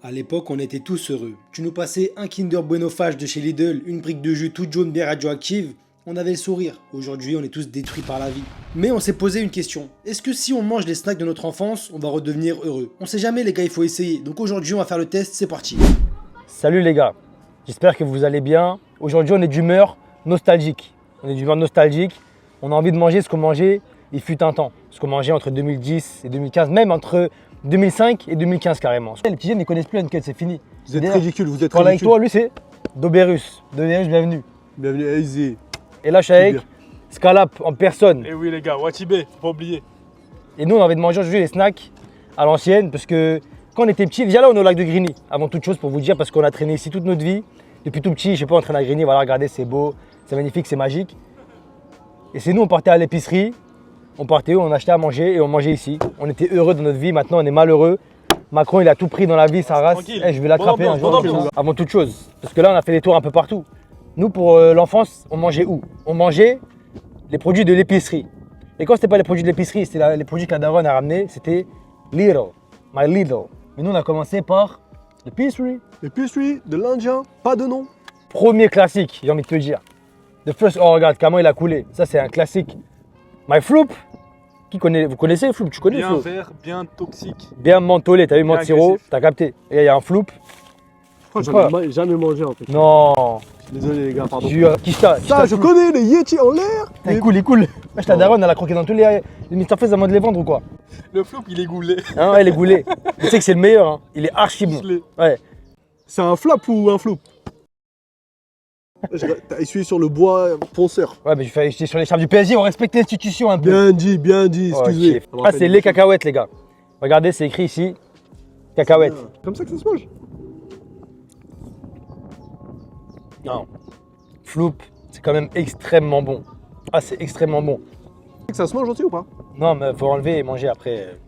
À l'époque, on était tous heureux. Tu nous passais un Kinder Bueno Fage de chez Lidl, une brique de jus toute jaune bien radioactive, on avait le sourire. Aujourd'hui, on est tous détruits par la vie. Mais on s'est posé une question. Est-ce que si on mange les snacks de notre enfance, on va redevenir heureux? On sait jamais les gars, il faut essayer. Donc aujourd'hui, on va faire le test, c'est parti. Salut les gars, j'espère que vous allez bien. Aujourd'hui, on est d'humeur nostalgique. On est d'humeur nostalgique. On a envie de manger ce qu'on mangeait il fut un temps. Ce qu'on mangeait entre 2010 et 2015, même entre 2005 et 2015 carrément. Les petits jeunes ne connaissent plus Uncut, c'est fini. Vous êtes ridicule, vous êtes Quand avec ridicule. toi, lui c'est Doberus. Doberus, bienvenue. Bienvenue à Easy. Et là, je suis avec Scalap en personne. Et oui les gars, Watibé, faut pas oublier. Et nous, on a envie de manger aujourd'hui les snacks à l'ancienne parce que quand on était petit, déjà là, on est au lac de Grigny. Avant toute chose, pour vous dire, parce qu'on a traîné ici toute notre vie. Depuis tout petit, je sais pas, on traîne à Grigny. Voilà, regardez, c'est beau, c'est magnifique, c'est magique. Et c'est nous, on partait à l'épicerie. On partait où on achetait à manger et on mangeait ici. On était heureux dans notre vie, maintenant on est malheureux. Macron, il a tout pris dans la vie, sa race. Tranquille. Eh, je vais l'attraper un jour. Bonne ambiance. Avant toute chose, parce que là, on a fait des tours un peu partout. Nous, pour l'enfance, on mangeait où? On mangeait les produits de l'épicerie. Et quand c'était pas les produits de l'épicerie, c'était les produits que la daronne a ramenés, c'était Lidl, my Lidl. Mais nous, on a commencé par l'épicerie. L'épicerie de l'Indien, pas de nom. Premier classique, j'ai envie de te dire. The first, oh regarde, comment il a coulé. Ça, c'est un classique. My Floop. Qui connaît? Vous connaissez Floop? Tu connais Bien Floop? vert, bien toxique. Bien mentholé, t'as vu, Bien menthe sirop, agressif. t'as capté. Et il y a un Floop. J'en ai jamais mangé en fait. Non, Désolé les gars, pardon. jure. Qui t'a? Ça, je connais les Yeti en l'air. Il coule, il coule. Wesh, ta daronne, elle a croqué dans tous les Mr. Freeze avant de les vendre ou quoi? Le flop il est goulé. Hein, ouais, il est goulé. Tu sais que c'est le meilleur, hein. Il est archi bon. Ficelé. Ouais. C'est un flap ou un flop? T'as essuyé sur le bois ponceur. Ouais, mais je fais sur l'écharpe du PSG, on respecte l'institution un peu. Bien dit, excusez. Ok. Ah, c'est les cacahuètes, les gars. Regardez, c'est écrit ici. Cacahuètes. Comme ça que ça se mange. Non. Floop, c'est quand même extrêmement bon. Ah, c'est extrêmement bon. Ça se mange aussi ou pas? Non, mais faut enlever et manger après.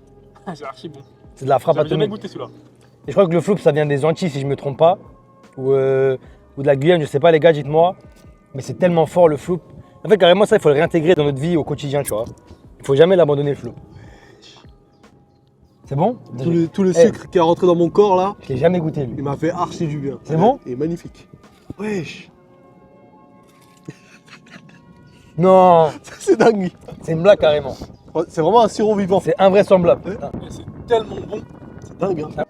C'est archi bon. C'est de la frappe J'avais jamais atomique. goûté celui-là. Et je crois que le floop, ça vient des Antilles, si je me trompe pas. Ou de la Guyane, je sais pas, les gars, dites-moi. Mais c'est tellement fort le floop. En fait, carrément, ça, il faut le réintégrer dans notre vie au quotidien, tu vois. Il faut jamais l'abandonner, le floop. C'est bon? Tout le Eh. sucre qui est rentré dans mon corps là, Je l'ai jamais goûté, il lui. m'a fait archi du bien. C'est bon? Il est magnifique. Wesh. Non, C'est dingue. c'est une blague carrément. C'est vraiment un sirop vivant. C'est invraisemblable. Ouais. Putain. Et c'est tellement bon. C'est dingue. Hein.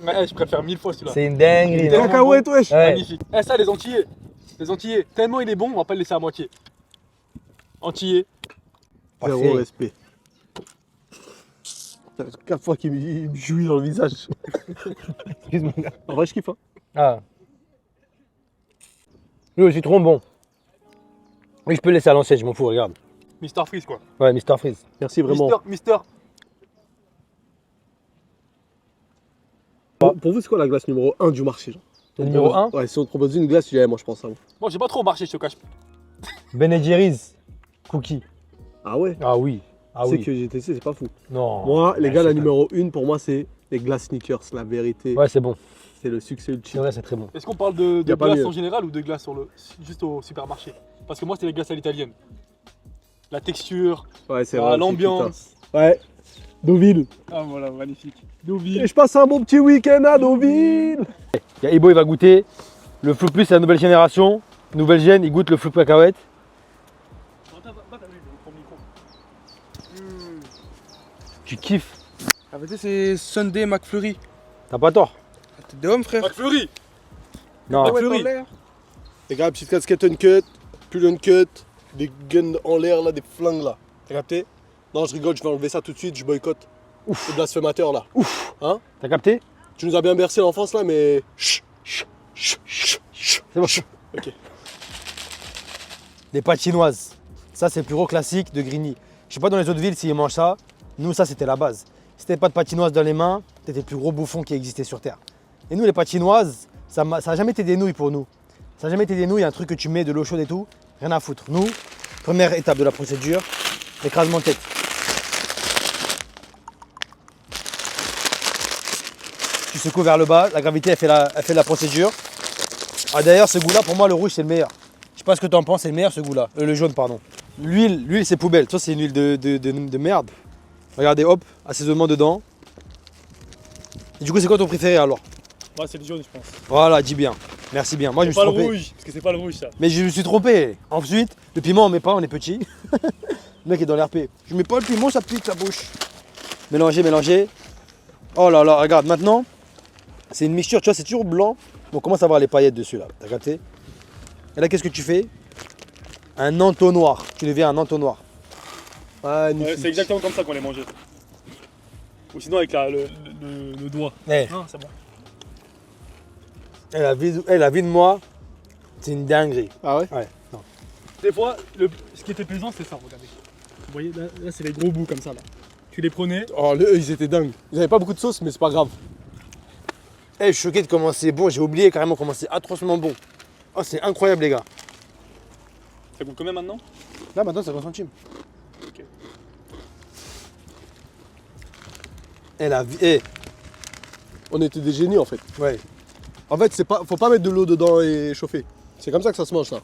Mais je préfère 1000 fois celui-là. C'est une dinguerie. Tellement non Cacahuète, wesh. Ouais. Magnifique. Eh ça les Antillais. Les Antillais, tellement il est bon, on va pas le laisser à moitié. Antillais. Zéro Parfait. respect. Ça fait 4 fois qu'il me jouit dans le visage. Excuse-moi. En vrai, je kiffe. Hein. Ah. Lui aussi, trop bon. Oui, je peux laisser à l'ancienne, je m'en fous, regarde. Mr Freeze quoi. Ouais, Mr. Freeze. Merci vraiment. Mister. Pour vous, c'est quoi la glace numéro 1 du marché genre? Le numéro 1, Ouais, si on te propose une glace, tu dis, moi je pense à vous. Moi j'ai pas trop marché, je te cache. Ben Jerry's Cookie. Ah ouais? Ah oui. Ah C'est oui. que j'ai testé, c'est pas fou. Non. Moi, les Ouais, gars, la c'est numéro 1 pour moi, c'est les glaces sneakers. La vérité, Ouais, c'est bon. c'est le succès C'est ultime. vrai, c'est très bon. Est-ce qu'on parle de Y a pas glace mieux. en général ou de glace juste au supermarché? Parce que moi c'est les glaces à l'italienne. La texture, Ouais, c'est vrai. aussi, l'ambiance. putain. Ouais. Deauville. Ah voilà, magnifique. Et Deauville. je passe un bon petit week-end à Deauville. Il y a Ibo, il va goûter. Le Floop Plus, c'est la nouvelle génération. Nouvelle gène, il goûte le Floop cacahuète. Tu kiffes. La vérité, c'est Sunday McFlurry. T'as pas tort. T'es des hommes, frère. McFlurry. Non. Ouais, Dans Fleury. l'air. Les gars, petite casquette uncut, pull uncut, des guns en l'air là, des flingues là. T'as capté? Non, je rigole, je vais enlever ça tout de suite, je boycotte. Ouf. Le blasphémateur là. Ouf. Hein? T'as capté? Tu nous as bien bercé l'enfance là, mais. Chut, chut, chut, chut, chut. C'est bon. Ok. Des pâtes chinoises. Ça, c'est le plus gros classique de Grigny. Je sais pas dans les autres villes s'ils mangent ça. Nous, ça, c'était la base. Si t'avais pas de pâtes chinoises dans les mains, t'étais le plus gros bouffon qui existait sur Terre. Et nous, les pâtes chinoises, ça a jamais été des nouilles pour nous. Ça n'a jamais été des nouilles, un truc que tu mets de l'eau chaude et tout. Rien à foutre. Nous, première étape de la procédure, écrasement de tête. Tu secoues vers le bas, la gravité, elle fait la procédure. Ah, d'ailleurs, ce goût-là, pour moi, le rouge, c'est le meilleur. Je sais pas ce que tu en penses, c'est le meilleur ce goût-là. Le jaune, pardon. L'huile, c'est poubelle. Ça, c'est une huile de merde. Regardez, hop, assaisonnement dedans. Et du coup, c'est quoi ton préféré alors? Moi, c'est le jaune, je pense. Voilà, dis bien. Merci bien. Moi, je me C'est suis pas le trompé. rouge, parce que c'est pas le rouge, ça. Mais je me suis trompé. Ensuite, le piment, on met pas, on est petit. Le mec est dans l'RP. Je mets pas le piment, ça pique la bouche. Mélangez, mélangez. Oh là là, regarde, maintenant, c'est une mixture, tu vois, c'est toujours blanc. On commence à avoir les paillettes dessus, là. T'as capté? Et là, qu'est-ce que tu fais? Un entonnoir. Tu deviens un entonnoir. Magnifique. Ouais, c'est exactement comme ça qu'on les mangeait. Ou sinon avec le doigt. Eh, Non, c'est bon. la vie de moi, c'est une dinguerie. Ah ouais? Ouais. Non. Des fois, ce qui était plaisant, c'est ça, regardez. Vous voyez, là c'est les gros bouts comme ça, là. Tu les prenais. Oh, eux, ils étaient dingues. Ils avaient pas beaucoup de sauce, mais c'est pas grave. Eh, je suis choqué de comment c'est bon. J'ai oublié carrément comment c'est atrocement bon. Oh, c'est incroyable, les gars. Ça coûte combien maintenant? Là, maintenant, c'est 20 centimes. Ok. Eh, la vie. Eh, On était des génies en fait. ouais. En fait, faut pas mettre de l'eau dedans et chauffer. C'est comme ça que ça se mange ça.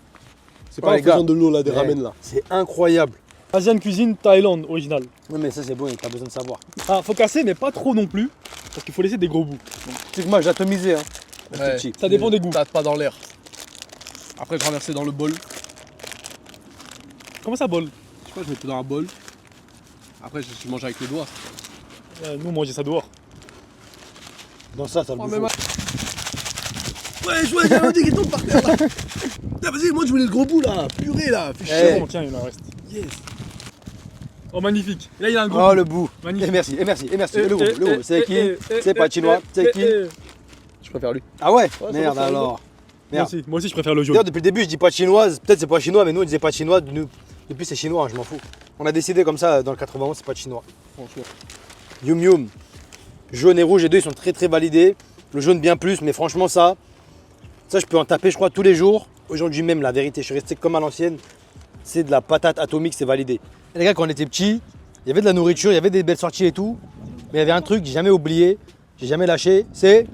C'est pas Ouais, en les gars. faisant de l'eau là, des Eh, ramen là. C'est incroyable. Asian cuisine Thaïlande, original. Oui, mais ça, c'est bon, il pas besoin de savoir. Ah, faut casser, mais pas trop non plus. Parce qu'il faut laisser des gros bouts. Tu sais que moi, j'ai atomisé, hein. Ouais. Petit. Ça dépend des goûts. Tâte pas dans l'air. Après, je renversais dans le bol. Comment ça, bol? Je sais pas, je mettais dans un bol. Après, je mangeais avec les doigts. Nous, on mangeait ça dehors. Dans ça, ça le Oh, bouffe. même Ouais, je vois, j'ai un qui tombe par terre là. Putain, vas-y, moi je voulais le gros bout là. Purée là. Fais chier. Eh. Bon, tiens, il en reste. Yes. Oh, magnifique. Et là, il y a un gros Oh, bout. le bout. Magnifique. Et merci, et merci, et merci. Le bout. C'est qui? C'est pas chinois. C'est qui? Je préfère lui. Ah ouais? Ouais, Merde ça va, alors. Moi Merde. aussi, je préfère le jaune. D'ailleurs, depuis le début, je dis pas chinoise. Peut-être c'est pas chinois, mais nous, on disait pas chinois. Depuis, c'est chinois, hein, je m'en fous. On a décidé comme ça, dans le 91, c'est pas chinois. Franchement. Yum Yum. Jaune et rouge, les deux, ils sont très très validés. Le jaune bien plus, mais franchement, ça, je peux en taper, je crois, tous les jours. Aujourd'hui même, la vérité, je suis resté comme à l'ancienne. C'est de la patate atomique, c'est validé. Et les gars, quand on était petits, il y avait de la nourriture, il y avait des belles sorties et tout. Mais il y avait un truc que j'ai jamais oublié, j'ai jamais lâché, c'est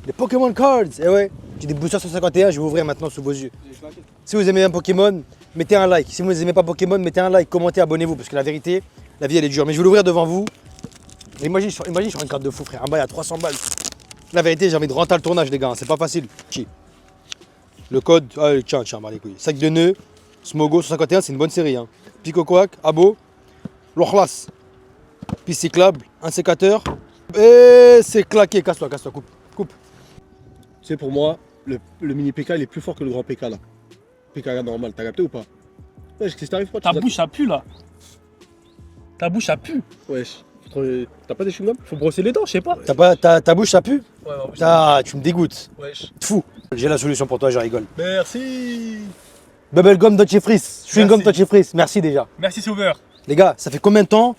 les Pokémon Cards. Et ouais, j'ai des boosters 151, je vais ouvrir maintenant sous vos yeux. Si vous aimez un Pokémon, mettez un like. Si vous n'aimez pas Pokémon, mettez un like, commentez, abonnez-vous. Parce que la vérité, la vie elle est dure. Mais je vais l'ouvrir devant vous. Imagine sur une carte de fou, frère. Un bail à 300 balles. La vérité, j'ai envie de rentrer le tournage, les gars. C'est pas facile. Chi. Le code, tiens, bah les couilles. Sac de nœuds, Smogo 151, c'est une bonne série. Hein. Pico Quack, Abo, L'Okhlas. Piste cyclable, un sécateur. Et c'est claqué. Casse-toi, coupe. Coupe. Tu sais, pour moi, le mini PK il est plus fort que le grand PK là. PK normal, t'as capté ou pas? Wesh, qu'est-ce qui t'arrive pas? Ta bouche, ça pue, là. Ta bouche, ça pue. Wesh. T'as pas des chewing-gums? Faut brosser les dents, je sais pas. T'as pas, ta bouche, ça pue? Ouais, Tu me dégoûtes. Wesh. Fou. J'ai la solution pour toi, je rigole. Merci. Bubblegum dentifrice. Chewing-gum Merci. dentifrice. Merci déjà. Merci, Sauveur. Les gars, ça fait combien de temps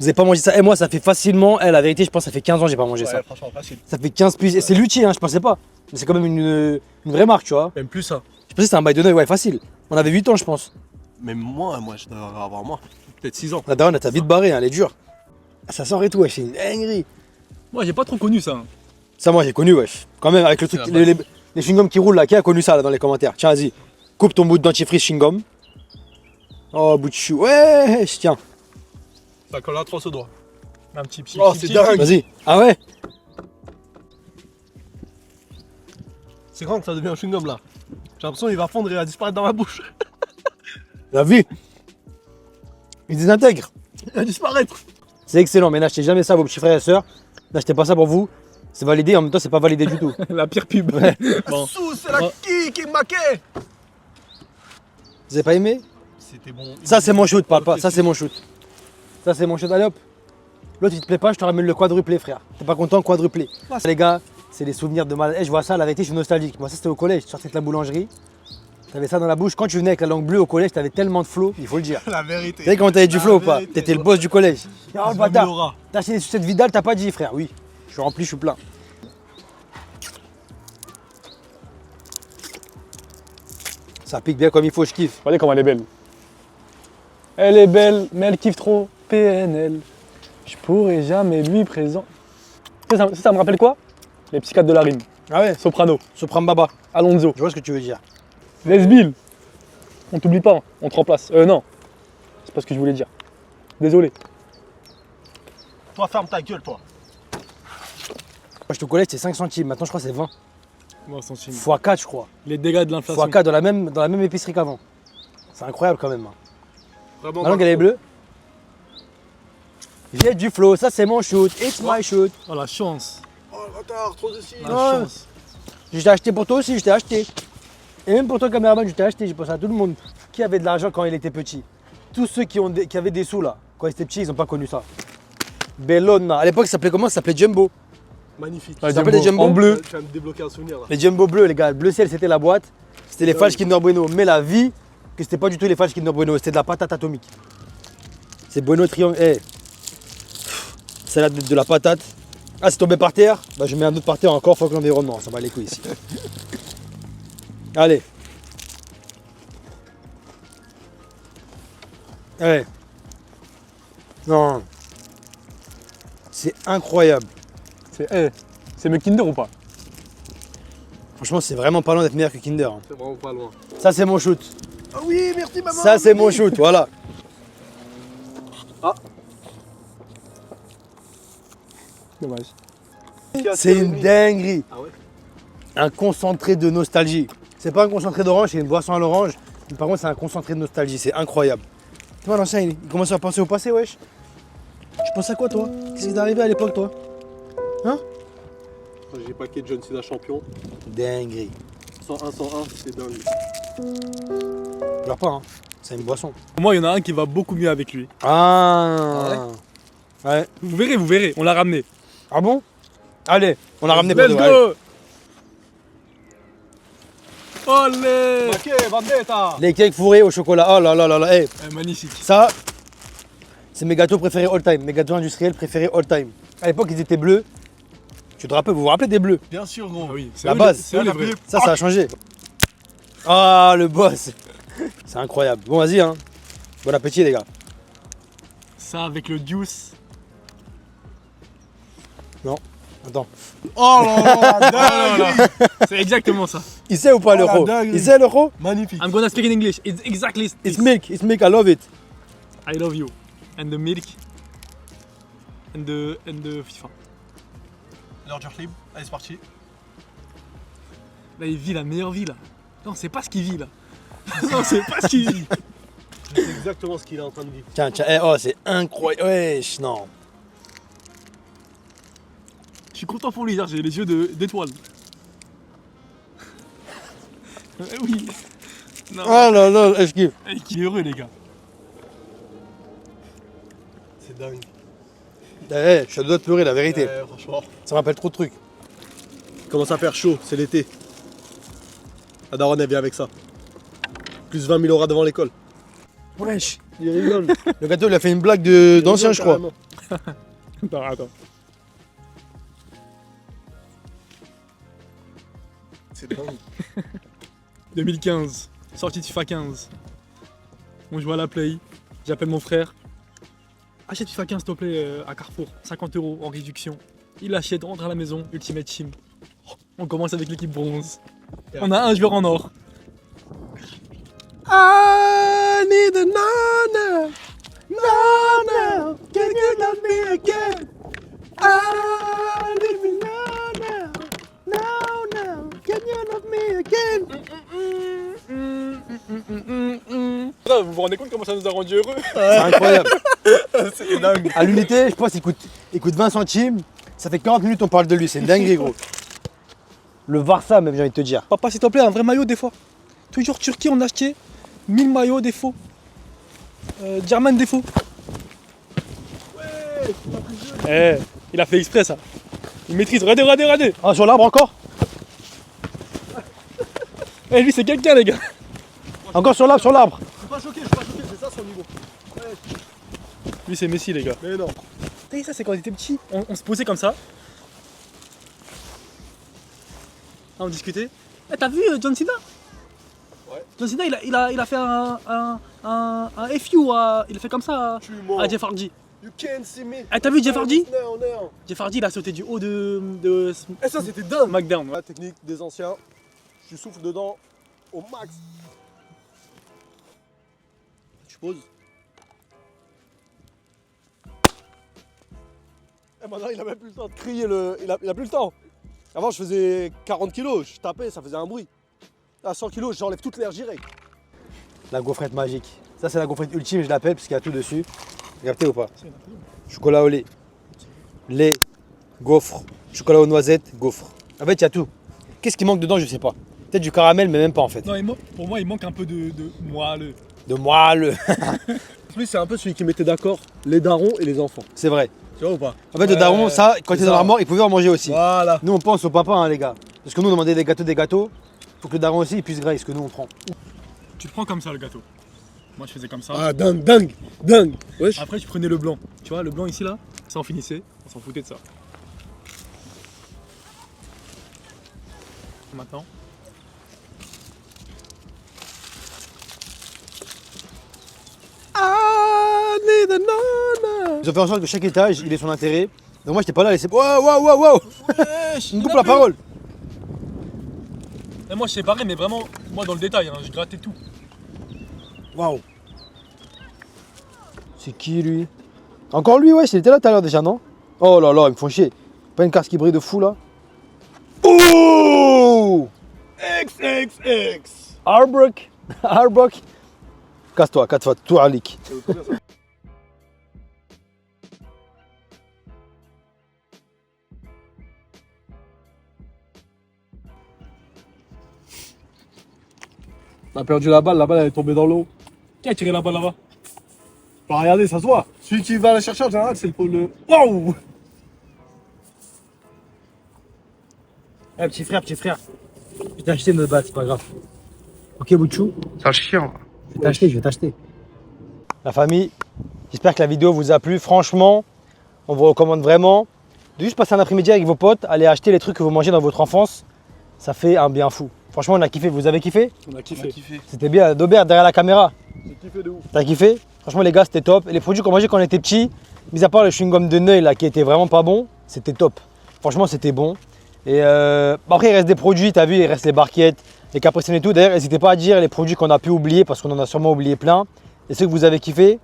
vous n'avez pas mangé ça? Et moi, ça fait facilement, la vérité, je pense que ça fait 15 ans que j'ai pas mangé ça. Ouais, franchement, facile. Ça fait 15 piges. Et c'est Lutti, hein, je pensais pas. Mais c'est quand même une vraie marque, tu vois. Même plus ça. Je pensais que c'était un bail de neuil, ouais, facile. On avait 8 ans, je pense. Même moi, je dois avoir moins. Peut-être 6 ans. La daronne, elle t'a vite barré, hein, elle est dure. Ah, ça sort et tout, ouais, c'est une dinguerie. Moi, j'ai pas trop connu ça. Ça, moi, j'ai connu, wesh. Quand même, avec le truc, C'est la les chewing-gums qui roulent là, qui a connu ça là dans les commentaires? Tiens, vas-y. Coupe ton bout de dentifrice chewing-gum. Oh, bout de chou. Ouais, tiens. Ça colle à 3 au doigt. Un petit petit. Oh, petit, c'est petit. dingue. Vas-y. Ah ouais? C'est grand que ça devient un chewing-gum là. J'ai l'impression qu'il va fondre et il va disparaître dans ma bouche. La vie. Il désintègre. Il va disparaître. C'est excellent, mais n'achetez jamais ça, vos petits frères et sœurs. N'achetez pas ça pour vous. C'est validé, en même temps, c'est pas validé du tout. La pire pub. Ouais. Bon. Sous, c'est la Oh. qui est maquée. Vous avez pas aimé? C'était bon. Ça, c'est mon shoot, papa. Ça, c'est mon shoot. Ça, c'est mon shoot. Allez hop. L'autre, il te plaît pas, je te ramène le quadruplé, frère. T'es pas content, quadruplé. Les gars, c'est des souvenirs de mal. Eh, je vois ça, la vérité, je suis nostalgique. Moi, ça, c'était au collège. Tu sortais de la boulangerie. T'avais ça dans la bouche. Quand tu venais avec la langue bleue au collège, t'avais tellement de flow, il faut le dire. La vérité. Vous savez comment t'avais du La flow ou pas? vérité. T'étais le boss du collège. Oh, le bâtard. Laura. T'as acheté des sucettes Vidal, t'as pas dit, frère. Oui. Je suis rempli, je suis plein. Ça pique bien comme il faut, je kiffe. Regardez comme elle est belle. Elle est belle, mais elle kiffe trop. PNL. Je pourrais jamais lui présent. Ça me rappelle quoi? Les psychiatres de la rime. Ah ouais? Soprano. Sopram Baba. Alonso. Je vois ce que tu veux dire. Lesbill. On t'oublie pas, on te remplace. Non. C'est pas ce que je voulais dire. Désolé. Toi, ferme ta gueule, toi. Moi, je te collège, c'est 5 centimes. Maintenant, je crois que c'est 20. Bon, centime. X 4, je crois. Les dégâts de l'inflation. X 4 dans la même épicerie qu'avant. C'est incroyable quand même. Hein. Vraiment. Ma langue, elle est bleue. J'ai du flow, ça c'est mon shoot. It's my shoot. Oh la chance. Oh, le bâtard, trop de signes. La Ouais. chance. Je t'ai acheté pour toi aussi, je t'ai acheté. Et même pour toi, caméraman, je t'ai acheté. J'ai pensé à tout le monde qui avait de l'argent quand il était petit. Tous ceux qui avaient des sous là, quand ils étaient petits, ils n'ont pas connu ça. Bellona. À l'époque, ça s'appelait comment? Ça s'appelait Jumbo. Magnifique. Ça s'appelait les Jumbo En bleu. Tu viens de débloquer un souvenir là. Les Jumbo bleus, les gars. Bleu ciel, c'était la boîte. C'était les Falch Kinder Bueno. Mais la vie, que c'était pas du tout les Falch Kinder Bueno. C'était de la patate atomique. C'est Bueno triangle. Eh. C'est de la patate. Ah, c'est tombé par terre. Bah, je mets un autre par terre encore. Faut que l'environnement. Ça va les couilles ici. Allez. Allez. Non. C'est incroyable. C'est mieux Kinder ou pas? Franchement, c'est vraiment pas loin d'être meilleur que Kinder. Hein. C'est vraiment pas loin. Ça, c'est mon shoot. Ah oui, merci maman. Ça, c'est mon shoot. Voilà. Dommage. C'est une dinguerie. Ah ouais. Un concentré de nostalgie. C'est pas un concentré d'orange, c'est une boisson à l'orange. Mais par contre, c'est un concentré de nostalgie. C'est incroyable. Tu vois, l'ancien, il commence à penser au passé, wesh. Tu penses à quoi, toi? Qu'est-ce qui t'est arrivé à l'époque, toi? J'ai paquet de John Cena champion. Dinguerie. 101, c'est dingue. Pleure pas, hein. C'est une boisson. Pour moi, il y en a un qui va beaucoup mieux avec lui. Ah. Ouais. Vous verrez, on l'a ramené. Ah bon? Allez, on l'a ramené pour Let's de vrai. Allez. go! Olé! Ok, Vendetta. Les cakes fourrés au chocolat. Oh là là là là. Hey, Magnifique. ça, c'est mes gâteaux préférés all time. Mes gâteaux industriels préférés all time. À l'époque, ils étaient bleus. Vous vous rappelez des bleus? Bien sûr, gros. Ah oui, c'est La eux les- base. c'est eux les vrais. Ça a changé. Ah, le boss. C'est incroyable. Bon, vas-y, hein. Bon appétit, les gars. Ça avec le juice. Attends. Oh là là, dingue. C'est exactement ça. Il sait ou pas Oh, la l'euro? dinguerie. Il sait l'euro? Magnifique. I'm gonna speak in English. It's exactly It's this. milk. It's milk. I love it. I love you. And the milk. And the FIFA. L'heure du clip. Allez, c'est parti. Là, il vit la meilleure vie là. Non, c'est pas ce qu'il vit là. Non, c'est pas ce qu'il vit. Je sais exactement ce qu'il est en train de vivre. Tiens, tiens. Eh, oh, c'est incroyable. Wesh, non. Je suis content pour lui, genre, j'ai les yeux d'étoile. Oui. Non. Oh là là, esquive. Qui est heureux, les gars. C'est dingue. Eh, je suis à deux doigts de pleurer, la vérité. Franchement. Ça me rappelle trop de trucs. Il commence à faire chaud, c'est l'été. La daronne, elle vient avec ça. Plus 20 000 € devant l'école. Wesh. Il rigole. Le gâteau, il a fait une blague d'ancien, je crois. Attends. C'est dingue. 2015, sortie de FIFA 15. On joue à la Play. J'appelle mon frère. Achète FIFA 15 s'il te plaît à Carrefour. 50 € en réduction. Il achète, rentre à la maison. Ultimate Team. On commence avec l'équipe bronze. On a un joueur en or. I need a nana. Nana. Can you love me again? I need a nana. No. Can you love me again? Vous vous rendez compte comment ça nous a rendu heureux? C'est incroyable. C'est dingue. À l'unité, je pense qu'il coûte 20 centimes. Ça fait 40 minutes qu'on parle de lui. C'est une dinguerie, gros. Le Varsa, même, j'ai envie de te dire. Papa, s'il te plaît, un vrai maillot des fois. Toujours Turquie, on a acheté 1000 maillots des faux. German des faux. Ouais, il a fait exprès ça. Il maîtrise. Regardez. Ah, sur l'arbre encore? Eh, lui, c'est quelqu'un, les gars. Encore sur l'arbre, Je suis pas choqué, c'est ça son niveau. Lui, c'est Messi, les gars. Mais non. Et ça, c'est quand on était petit. On se posait comme ça. Ah, on discutait. Eh, t'as vu John Cena? Ouais. John Cena, il a fait un FU, il a fait comme ça Tu mens. à Jeff Hardy. You can't see me. Eh, t'as vu Jeff Hardy? Non. Jeff Hardy, il a sauté du haut de Et ça, c'était dingue. SmackDown. La technique des anciens. Tu souffles dedans au max. Tu poses. Et maintenant, il a même plus le temps de crier. Il a plus le temps. Avant, je faisais 40 kilos. Je tapais, ça faisait un bruit. À 100 kilos, j'enlève toute l'air, j'irai. La gaufrette magique. Ça, c'est la gaufrette ultime, je l'appelle, parce qu'il y a tout dessus. Regardez ou pas? Chocolat au lait, gaufre, chocolat aux noisettes, gaufre. En fait, il y a tout. Qu'est-ce qui manque dedans, je sais pas. Peut-être du caramel, mais même pas en fait. Non, pour moi, il manque un peu de moelleux. De moelleux. Lui, c'est un peu celui qui mettait d'accord les darons et les enfants. C'est vrai. Tu vois ou pas? En fait, le daron, ça, quand il était dans ça. l'armoire, il pouvait en manger aussi. Voilà. Nous, on pense au papa, hein, les gars. Parce que nous, on demandait des gâteaux. Faut que le daron aussi, il puisse grailler ce que nous, on prend. Tu le prends comme ça, le gâteau. Moi, je faisais comme ça. Ah, dingue. Wesh. Après, tu prenais le blanc. Tu vois, le blanc ici, là, ça en finissait. On s'en foutait de ça. Maintenant. I need a nana. Ils ont fait en sorte que chaque étage, il ait son intérêt. Donc moi, j'étais pas là, laissez. Wow. Il me coupe la parole. Et moi, je sais pareil, mais vraiment, moi, dans le détail, hein, je grattais tout. Waouh. C'est qui lui? Encore lui, ouais, il était là tout à l'heure déjà, non? Oh là là, ils me font chier. Pas une carte qui brille de fou là. Oh! XXX. Arbrook. Casse-toi, 4 fois, tout à leak. On a perdu la balle elle est tombée dans l'eau. Qui a tiré la balle là-bas? Bah regardez, ça se voit. Celui qui va la chercher en général, c'est le... Waouh. Eh, petit frère. Je vais t'acheter notre batte, c'est pas grave. Ok, Bouchou? C'est un chien. Je vais t'acheter. La famille, j'espère que la vidéo vous a plu. Franchement, on vous recommande vraiment de juste passer un après-midi avec vos potes, aller acheter les trucs que vous mangez dans votre enfance. Ça fait un bien fou. Franchement, on a kiffé. Vous avez kiffé? On a kiffé. C'était bien. Dobert derrière la caméra. J'ai kiffé de ouf. T'as kiffé? Franchement, les gars, c'était top. Et les produits qu'on mangeait quand on était petits, mis à part le chewing-gum de Neuil là, qui était vraiment pas bon, c'était top. Franchement, c'était bon. Et après, il reste des produits, t'as vu, il reste les barquettes, les capricènes et tout. D'ailleurs, n'hésitez pas à dire les produits qu'on a pu oublier parce qu'on en a sûrement oublié plein. Et ceux que vous avez kiffé.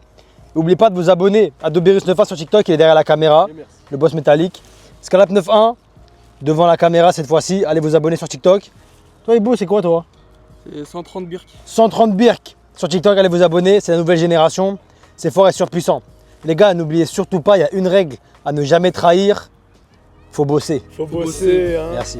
N'oubliez pas de vous abonner à Dobirus91 sur TikTok, il est derrière la caméra, le boss métallique. Scalap91, devant la caméra cette fois-ci, allez vous abonner sur TikTok. Toi, Ibo, c'est quoi toi? C'est 130 birks. 130 birks sur TikTok, allez vous abonner, c'est la nouvelle génération, c'est fort et surpuissant. Les gars, n'oubliez surtout pas, il y a une règle à ne jamais trahir, faut bosser. Faut bosser, hein. Merci.